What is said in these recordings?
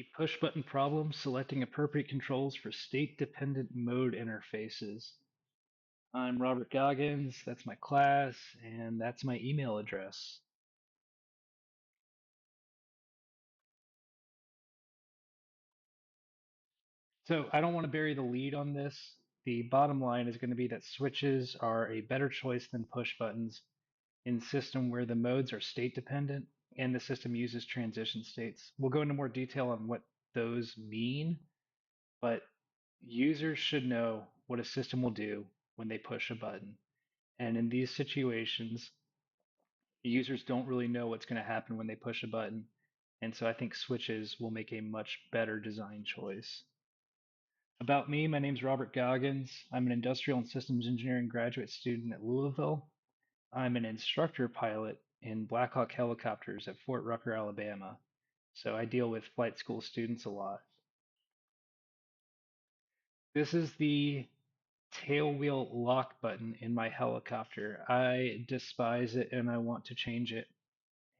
the push button problem, selecting appropriate controls for state-dependent mode interfaces. I'm Robert Goggins, that's my class, and that's my email address. So I don't want to bury the lead on this. The bottom line is going to be that switches are a better choice than push buttons in system where the modes are state dependent and the system uses transition states. We'll go into more detail on what those mean, but users should know what a system will do when they push a button. And in these situations, users don't really know what's going to happen when they push a button. And so I think switches will make a much better design choice. About me, my name's Robert Goggins. I'm an industrial and systems engineering graduate student at Louisville. I'm an instructor pilot in Black Hawk helicopters at Fort Rucker, Alabama. So I deal with flight school students a lot. This is the tail wheel lock button in my helicopter. I despise it and I want to change it.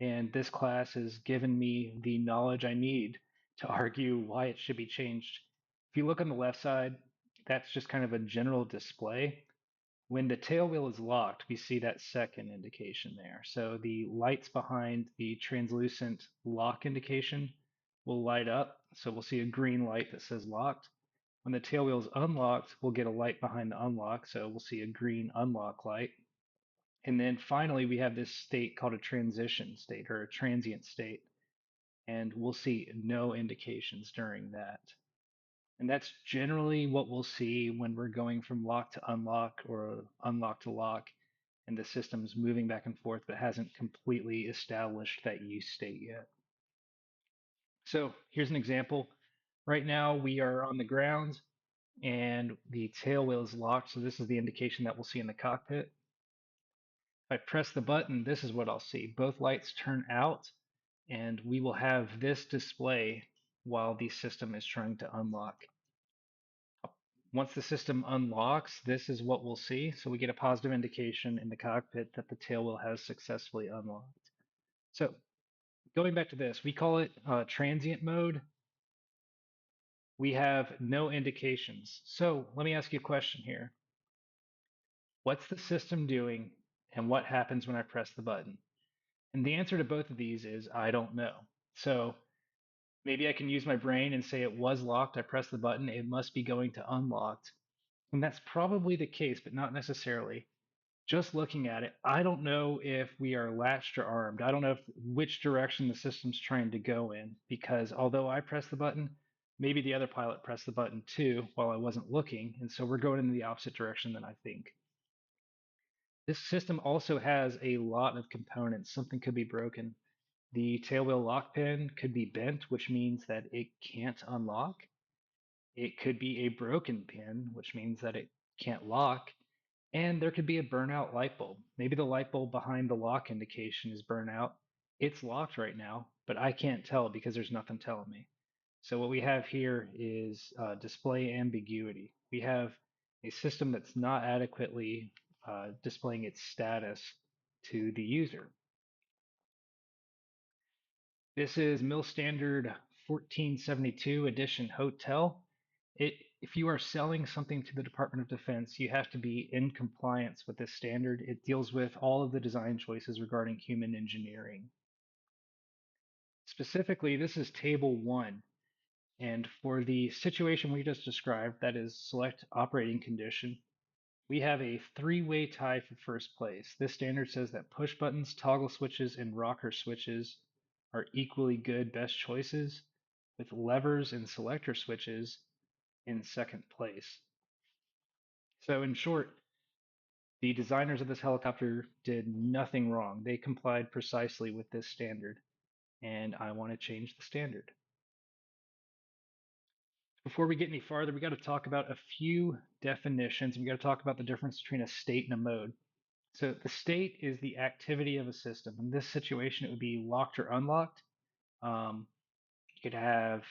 And this class has given me the knowledge I need to argue why it should be changed. If you look on the left side, that's just kind of a general display. When the tail wheel is locked, we see that second indication there. So the lights behind the translucent lock indication will light up. So we'll see a green light that says locked. When the tail wheel is unlocked, we'll get a light behind the unlock. So we'll see a green unlock light. And then finally, we have this state called a transition state or a transient state. And we'll see no indications during that. And that's generally what we'll see when we're going from lock to unlock or unlock to lock, and the system's moving back and forth, but hasn't completely established that use state yet. So here's an example. Right now, we are on the ground and the tail wheel is locked. So this is the indication that we'll see in the cockpit. If I press the button, this is what I'll see. Both lights turn out, and we will have this display while the system is trying to unlock. Once the system unlocks, this is what we'll see. So we get a positive indication in the cockpit that the tail wheel has successfully unlocked. So going back to this, we call it transient mode. We have no indications. So let me ask you a question here. What's the system doing and what happens when I press the button? And the answer to both of these is I don't know. So maybe I can use my brain and say it was locked. I pressed the button. It must be going to unlocked. And that's probably the case, but not necessarily. Just looking at it, I don't know if we are latched or armed. I don't know which direction the system's trying to go in because although I pressed the button, maybe the other pilot pressed the button too while I wasn't looking. And so we're going in the opposite direction than I think. This system also has a lot of components. Something could be broken. The tailwheel lock pin could be bent, which means that it can't unlock. It could be a broken pin, which means that it can't lock. And there could be a burnout light bulb. Maybe the light bulb behind the lock indication is burnout. It's locked right now, but I can't tell because there's nothing telling me. So what we have here is display ambiguity. We have a system that's not adequately displaying its status to the user. This is Mill Standard 1472 edition hotel. If you are selling something to the Department of Defense, you have to be in compliance with this standard. It deals with all of the design choices regarding human engineering. Specifically, this is Table 1. And for the situation we just described, that is select operating condition, we have a three-way tie for first place. This standard says that push buttons, toggle switches, and rocker switches are equally good best choices, with levers and selector switches in second place. So in short, the designers of this helicopter did nothing wrong. They complied precisely with this standard, and I want to change the standard. Before we get any farther, we got to talk about a few definitions. We got to talk about the difference between a state and a mode. So the state is the activity of a system. In this situation, it would be locked or unlocked. You could have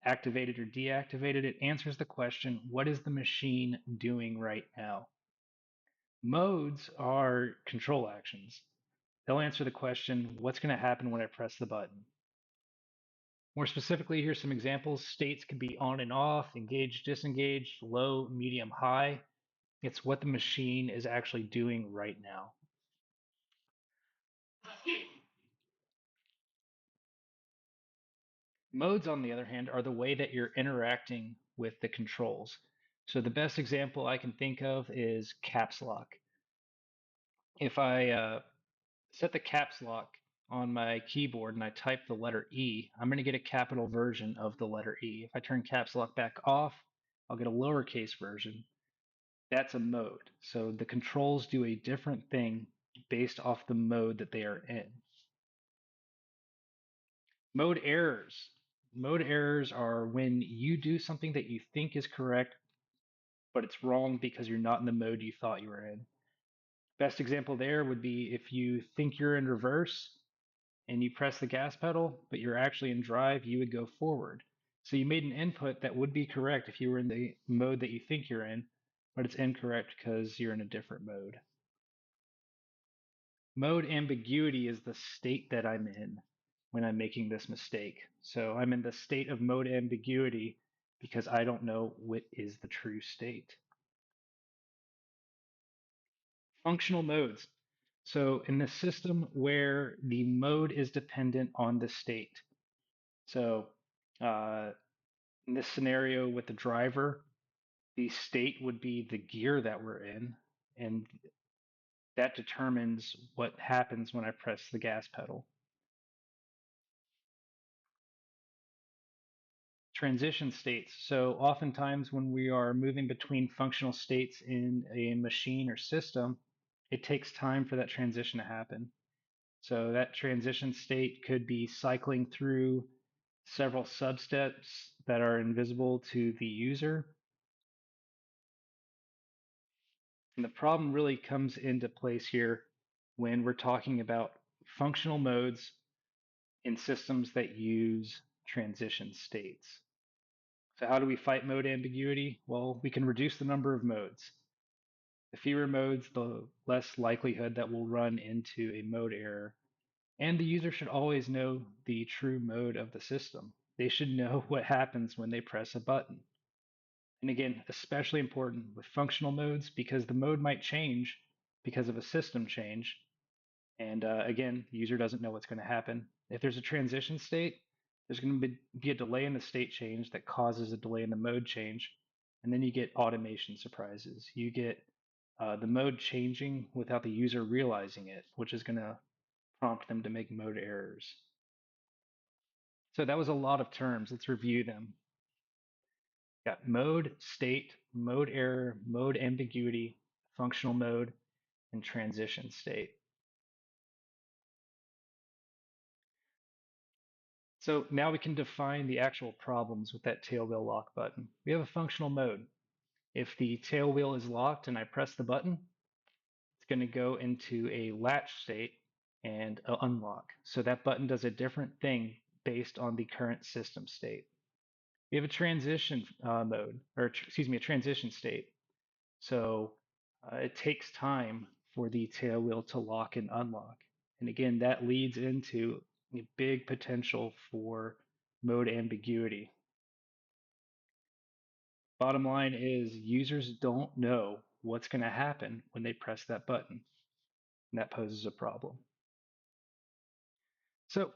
activated or deactivated. It answers the question, what is the machine doing right now? Modes are control actions. They'll answer the question, what's going to happen when I press the button? More specifically, here's some examples. States could be on and off, engaged, disengaged, low, medium, high. It's what the machine is actually doing right now. Modes, on the other hand, are the way that you're interacting with the controls. So the best example I can think of is caps lock. If I set the caps lock on my keyboard and I type the letter E, I'm going to get a capital version of the letter E. If I turn caps lock back off, I'll get a lowercase version. That's a mode. So the controls do a different thing based off the mode that they are in. Mode errors. Mode errors are when you do something that you think is correct, but it's wrong because you're not in the mode you thought you were in. Best example there would be if you think you're in reverse and you press the gas pedal, but you're actually in drive, you would go forward. So you made an input that would be correct if you were in the mode that you think you're in, but it's incorrect because you're in a different mode. Mode ambiguity is the state that I'm in when I'm making this mistake. So I'm in the state of mode ambiguity because I don't know what is the true state. Functional modes. So in the system where the mode is dependent on the state. So uh, in this scenario with the driver, the state would be the gear that we're in, and that determines what happens when I press the gas pedal. Transition states. So oftentimes when we are moving between functional states in a machine or system, it takes time for that transition to happen. So that transition state could be cycling through several substeps that are invisible to the user. And the problem really comes into place here when we're talking about functional modes in systems that use transition states. So how do we fight mode ambiguity? Well, we can reduce the number of modes. The fewer modes, the less likelihood that we'll run into a mode error. And the user should always know the true mode of the system. They should know what happens when they press a button. And again, especially important with functional modes because the mode might change because of a system change. And again, the user doesn't know what's going to happen. If there's a transition state, there's going to be a delay in the state change that causes a delay in the mode change. And then you get automation surprises. You get the mode changing without the user realizing it, which is going to prompt them to make mode errors. So that was a lot of terms. Let's review them. Got mode, state, mode error, mode ambiguity, functional mode, and transition state. So now we can define the actual problems with that tail wheel lock button. We have a functional mode. If the tail wheel is locked and I press the button, it's going to go into a latch state and unlock. So that button does a different thing based on the current system state. We have a transition mode, or excuse me, a transition state. So it takes time for the tail wheel to lock and unlock. And again, that leads into a big potential for mode ambiguity. Bottom line is users don't know what's going to happen when they press that button. And that poses a problem. So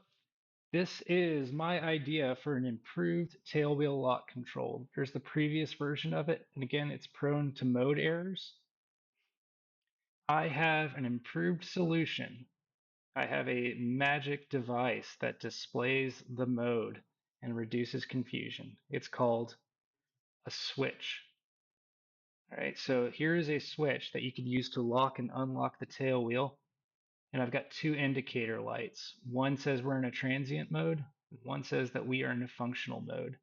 this is my idea for an improved tailwheel lock control. There's the previous version of it. And again, it's prone to mode errors. I have an improved solution. I have a magic device that displays the mode and reduces confusion. It's called a switch. All right, so here is a switch that you could use to lock and unlock the tail wheel. And I've got two indicator lights. One says we're in a transient mode, one says that we are in a functional mode.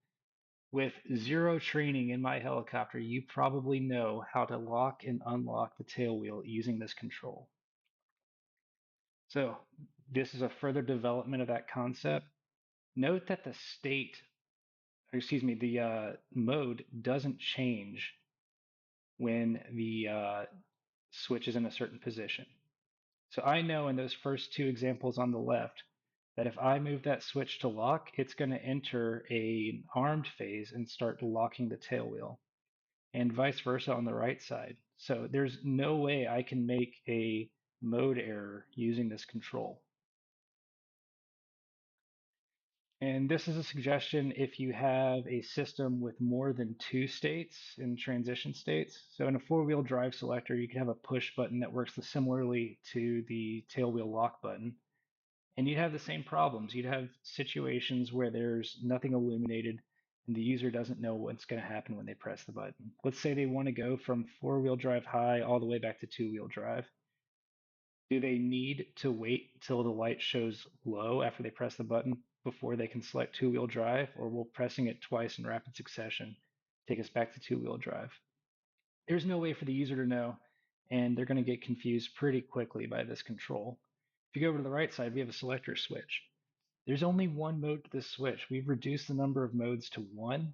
With zero training in my helicopter, you probably know how to lock and unlock the tail wheel using this control. So this is a further development of that concept. Note that the state, or excuse me, the mode doesn't change when the switch is in a certain position. So I know in those first two examples on the left that if I move that switch to lock, it's going to enter a armed phase and start locking the tail wheel, and vice versa on the right side. So there's no way I can make a mode error using this control. And this is a suggestion if you have a system with more than two states in transition states. So in a four-wheel drive selector, you can have a push button that works similarly to the tail wheel lock button. And you'd have the same problems. You'd have situations where there's nothing illuminated and the user doesn't know what's going to happen when they press the button. Let's say they want to go from four-wheel drive high all the way back to two-wheel drive. Do they need to wait till the light shows low after they press the button before they can select two-wheel drive, or will pressing it twice in rapid succession take us back to two-wheel drive? There's no way for the user to know, and they're going to get confused pretty quickly by this control. If you go over to the right side, we have a selector switch. There's only one mode to this switch. We've reduced the number of modes to one.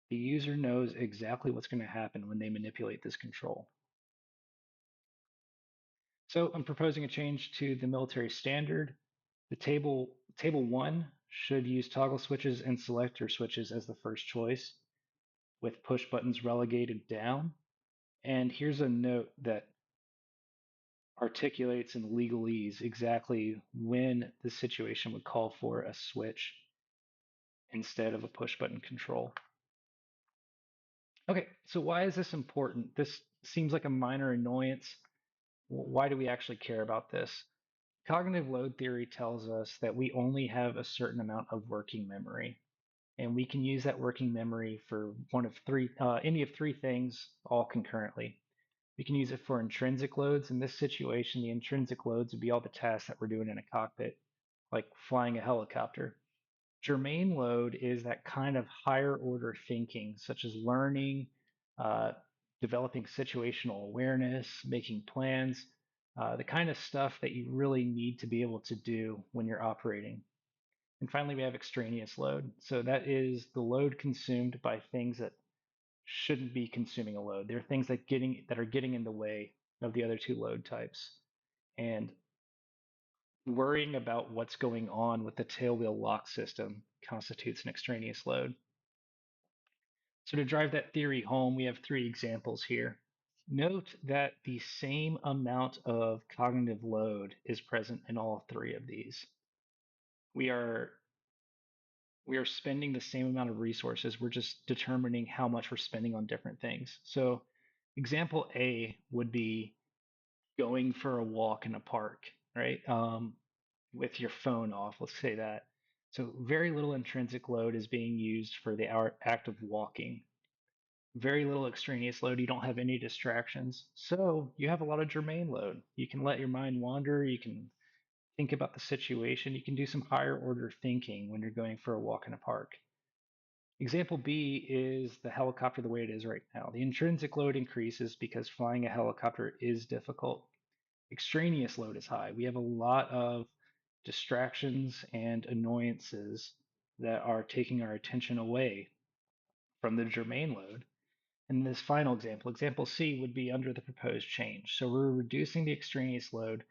The user knows exactly what's going to happen when they manipulate this control. So I'm proposing a change to the military standard. The table one should use toggle switches and selector switches as the first choice, with push buttons relegated down. And here's a note that articulates in legalese exactly when the situation would call for a switch instead of a push button control. Okay, so why is this important? This seems like a minor annoyance. Why do we actually care about this? Cognitive load theory tells us that we only have a certain amount of working memory, and we can use that working memory for any of three things all concurrently. We can use it for intrinsic loads. In this situation, the intrinsic loads would be all the tasks that we're doing in a cockpit, like flying a helicopter. Germane load is that kind of higher order thinking, such as learning, uh, developing situational awareness, making plans, the kind of stuff that you really need to be able to do when you're operating. And finally, we have extraneous load. So that is the load consumed by things that shouldn't be consuming a load. They're things that are getting in the way of the other two load types. And worrying about what's going on with the tailwheel lock system constitutes an extraneous load. So to drive that theory home, we have three examples here. Note that the same amount of cognitive load is present in all three of these. We are we are spending the same amount of resources. We're just determining how much we're spending on different things. So example A would be going for a walk in a park, right? With your phone off, let's say that. So very little intrinsic load is being used for the act of walking. Very little extraneous load. You don't have any distractions. So you have a lot of germane load. You can let your mind wander. You can think about the situation. You can do some higher order thinking when you're going for a walk in a park. Example B is the helicopter the way it is right now. The intrinsic load increases because flying a helicopter is difficult. Extraneous load is high. We have a lot of distractions and annoyances that are taking our attention away from the germane load. And this final example, example C, would be under the proposed change. So we're reducing the extraneous load,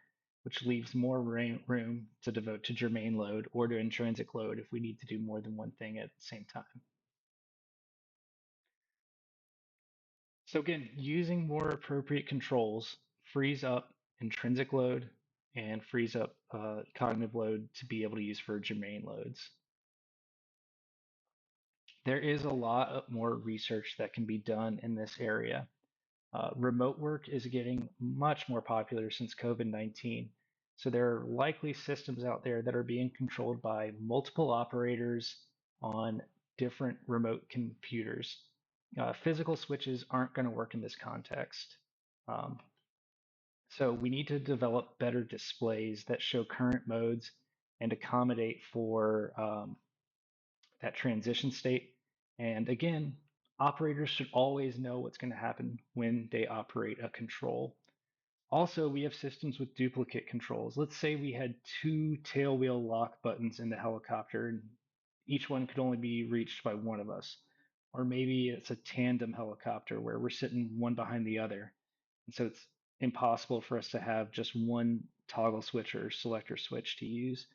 which leaves more room to devote to germane load or to intrinsic load if we need to do more than one thing at the same time. So again, using more appropriate controls frees up intrinsic load and frees up cognitive load to be able to use for germane loads. There is a lot more research that can be done in this area. Remote work is getting much more popular since COVID-19. So there are likely systems out there that are being controlled by multiple operators on different remote computers. Physical switches aren't going to work in this context. Um, so we need to develop better displays that show current modes and accommodate for that transition state. And again, operators should always know what's going to happen when they operate a control. Also, we have systems with duplicate controls. Let's say we had two tailwheel lock buttons in the helicopter, and each one could only be reached by one of us. Or maybe it's a tandem helicopter where we're sitting one behind the other. And so it's impossible for us to have just one toggle switch or selector switch to use.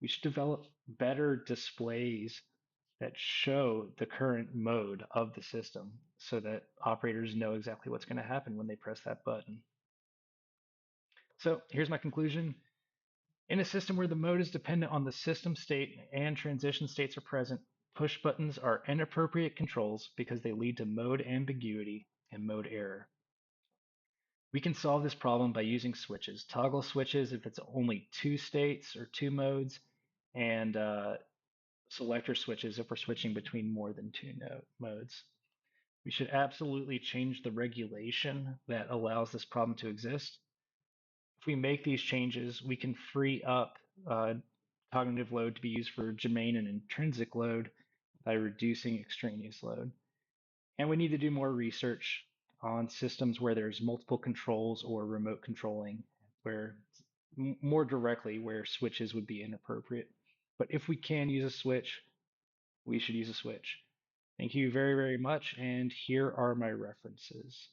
We should develop better displays that show the current mode of the system so that operators know exactly what's going to happen when they press that button. So here's my conclusion. In a system where the mode is dependent on the system state and transition states are present, push buttons are inappropriate controls because they lead to mode ambiguity and mode error. We can solve this problem by using switches, toggle switches if it's only two states or two modes, and selector switches if we're switching between more than two modes. We should absolutely change the regulation that allows this problem to exist. If we make these changes, we can free up cognitive load to be used for germane and intrinsic load by reducing extraneous load. And we need to do more research on systems where there's multiple controls or remote controlling, where more directly where switches would be inappropriate. But if we can use a switch, we should use a switch. Thank you very, very much. And here are my references.